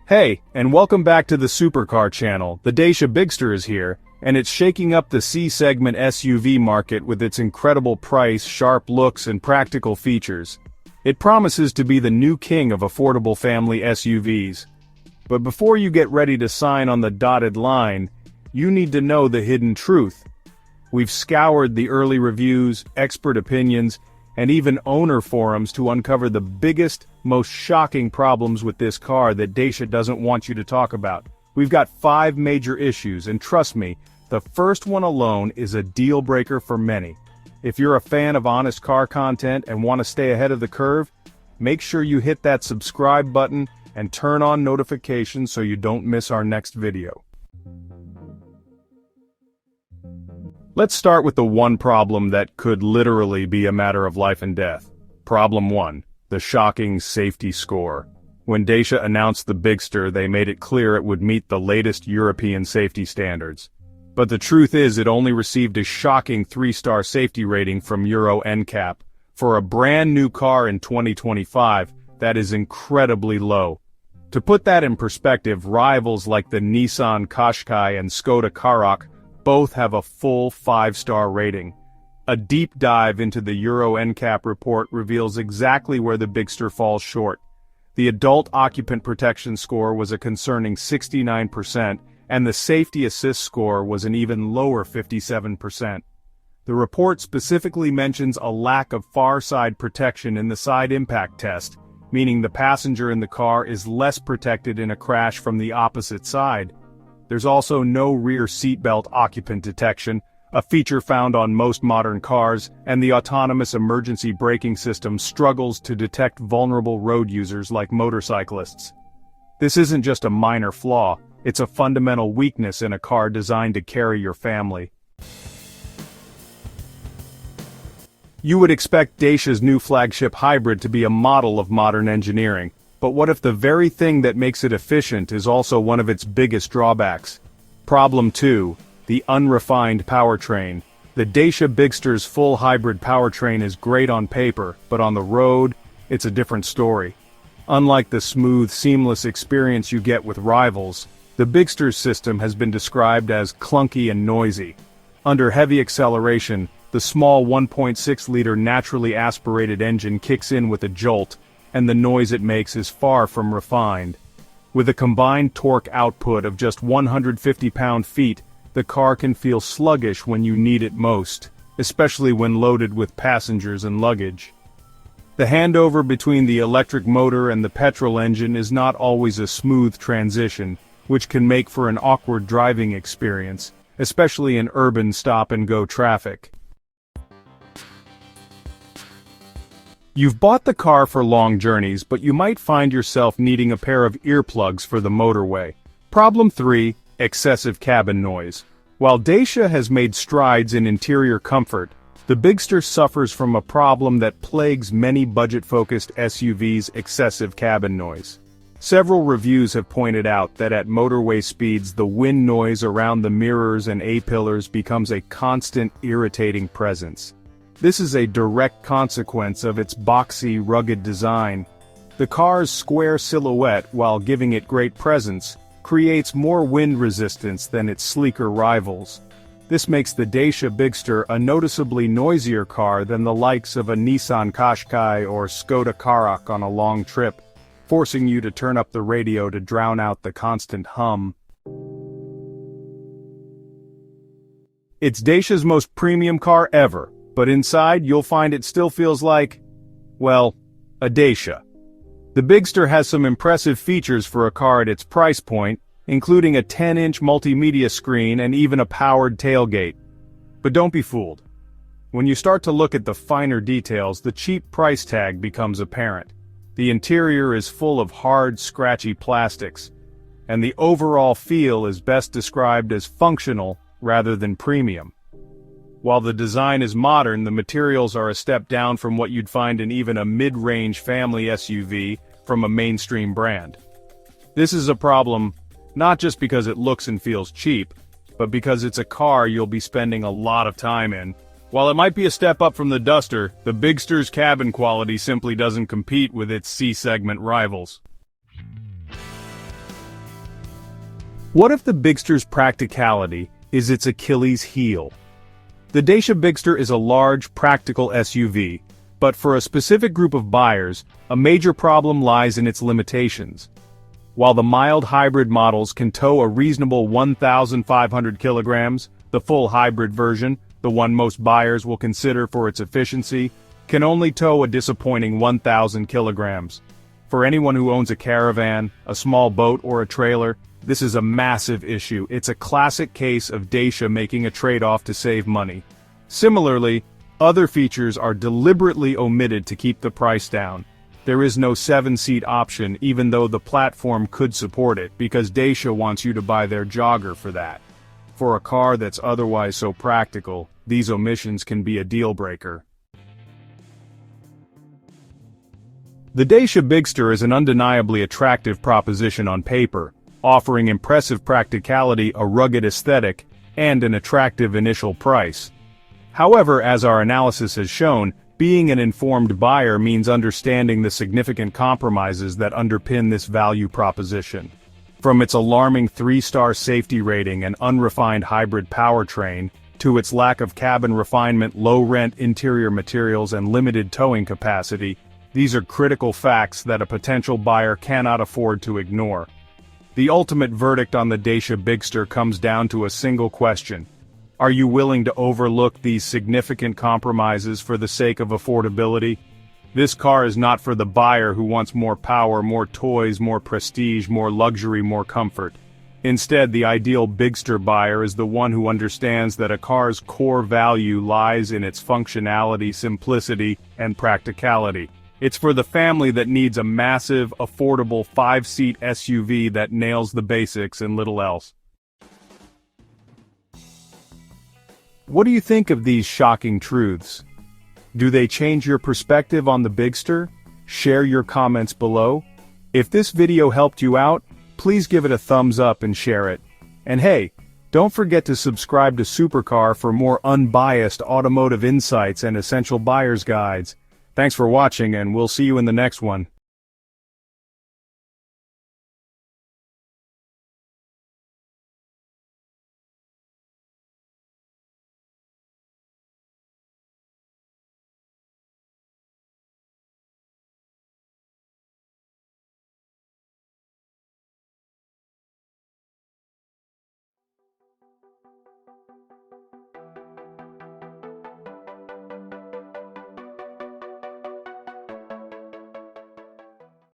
Hey, and welcome back to the Supercar channel. The Dacia Bigster is here, and it's shaking up the C-segment SUV market with its incredible price, sharp looks, and practical features. It promises to be the new king of affordable family SUVs. But before you get ready to sign on the dotted line, you need to know the hidden truth. We've scoured the early reviews, expert opinions, and even owner forums to uncover the biggest, most shocking problems with this car that Dacia doesn't want you to talk about. We've got 5 major issues, and trust me, the first one alone is a deal breaker for many. If you're a fan of honest car content and want to stay ahead of the curve, make sure you hit that subscribe button and turn on notifications so you don't miss our next video. Let's start with the one problem that could literally be a matter of life and death. Problem 1. The shocking safety score. When Dacia announced the Bigster, they made it clear it would meet the latest European safety standards. But the truth is it only received a shocking 3-star safety rating from Euro NCAP. For a brand new car in 2025, that is incredibly low. To put that in perspective, rivals like the Nissan Qashqai and Skoda Karoq both have a full 5-star rating. A deep dive into the Euro NCAP report reveals exactly where the Bigster falls short. The adult occupant protection score was a concerning 69%, and the safety assist score was an even lower 57%. The report specifically mentions a lack of far side protection in the side impact test, meaning the passenger in the car is less protected in a crash from the opposite side. There's also no rear seatbelt occupant detection, a feature found on most modern cars, and the autonomous emergency braking system struggles to detect vulnerable road users like motorcyclists. This isn't just a minor flaw, it's a fundamental weakness in a car designed to carry your family. You would expect Dacia's new flagship hybrid to be a model of modern engineering. But what if the very thing that makes it efficient is also one of its biggest drawbacks? Problem 2. The unrefined powertrain. The Dacia Bigster's full hybrid powertrain is great on paper, but on the road, it's a different story. Unlike the smooth, seamless experience you get with rivals, the Bigster's system has been described as clunky and noisy. Under heavy acceleration, the small 1.6-liter naturally aspirated engine kicks in with a jolt, and the noise it makes is far from refined. With a combined torque output of just 150 pound-feet, the car can feel sluggish when you need it most, especially when loaded with passengers and luggage. The handover between the electric motor and the petrol engine is not always a smooth transition, which can make for an awkward driving experience, especially in urban stop-and-go traffic. You've bought the car for long journeys, but you might find yourself needing a pair of earplugs for the motorway. Problem 3. Excessive cabin noise. While Dacia has made strides in interior comfort, the Bigster suffers from a problem that plagues many budget-focused SUVs: excessive cabin noise. Several reviews have pointed out that at motorway speeds the wind noise around the mirrors and A-pillars becomes a constant, irritating presence. This is a direct consequence of its boxy, rugged design. The car's square silhouette, while giving it great presence, creates more wind resistance than its sleeker rivals. This makes the Dacia Bigster a noticeably noisier car than the likes of a Nissan Qashqai or Skoda Karoq on a long trip, forcing you to turn up the radio to drown out the constant hum. It's Dacia's most premium car ever, but inside you'll find it still feels like, well, a Dacia. The Bigster has some impressive features for a car at its price point, including a 10-inch multimedia screen and even a powered tailgate. But don't be fooled. When you start to look at the finer details, the cheap price tag becomes apparent. The interior is full of hard, scratchy plastics, and the overall feel is best described as functional rather than premium. While the design is modern, the materials are a step down from what you'd find in even a mid-range family SUV from a mainstream brand. This is a problem not just because it looks and feels cheap, but because it's a car you'll be spending a lot of time in. While it might be a step up from the Duster, the Bigster's cabin quality simply doesn't compete with its C-segment rivals. What if the Bigster's practicality is its Achilles heel? The Dacia Bigster is a large, practical SUV, but for a specific group of buyers, a major problem lies in its limitations. While the mild hybrid models can tow a reasonable 1,500 kilograms, the full hybrid version, the one most buyers will consider for its efficiency, can only tow a disappointing 1,000 kilograms. For anyone who owns a caravan, a small boat or a trailer, this is a massive issue. It's a classic case of Dacia making a trade-off to save money. Similarly, other features are deliberately omitted to keep the price down. There is no 7-seat option even though the platform could support it because Dacia wants you to buy their jogger for that. For a car that's otherwise so practical, these omissions can be a deal-breaker. The Dacia Bigster is an undeniably attractive proposition on paper, offering impressive practicality, a rugged aesthetic, and an attractive initial price. However, as our analysis has shown, being an informed buyer means understanding the significant compromises that underpin this value proposition. From its alarming 3-star safety rating and unrefined hybrid powertrain, to its lack of cabin refinement, low-rent interior materials and limited towing capacity, these are critical facts that a potential buyer cannot afford to ignore. The ultimate verdict on the Dacia Bigster comes down to a single question. Are you willing to overlook these significant compromises for the sake of affordability? This car is not for the buyer who wants more power, more toys, more prestige, more luxury, more comfort. Instead, the ideal Bigster buyer is the one who understands that a car's core value lies in its functionality, simplicity, and practicality. It's for the family that needs a massive, affordable 5-seat SUV that nails the basics and little else. What do you think of these shocking truths? Do they change your perspective on the Bigster? Share your comments below. If this video helped you out, please give it a thumbs up and share it. And hey, don't forget to subscribe to Supercar for more unbiased automotive insights and essential buyer's guides. Thanks for watching, and we'll see you in the next one.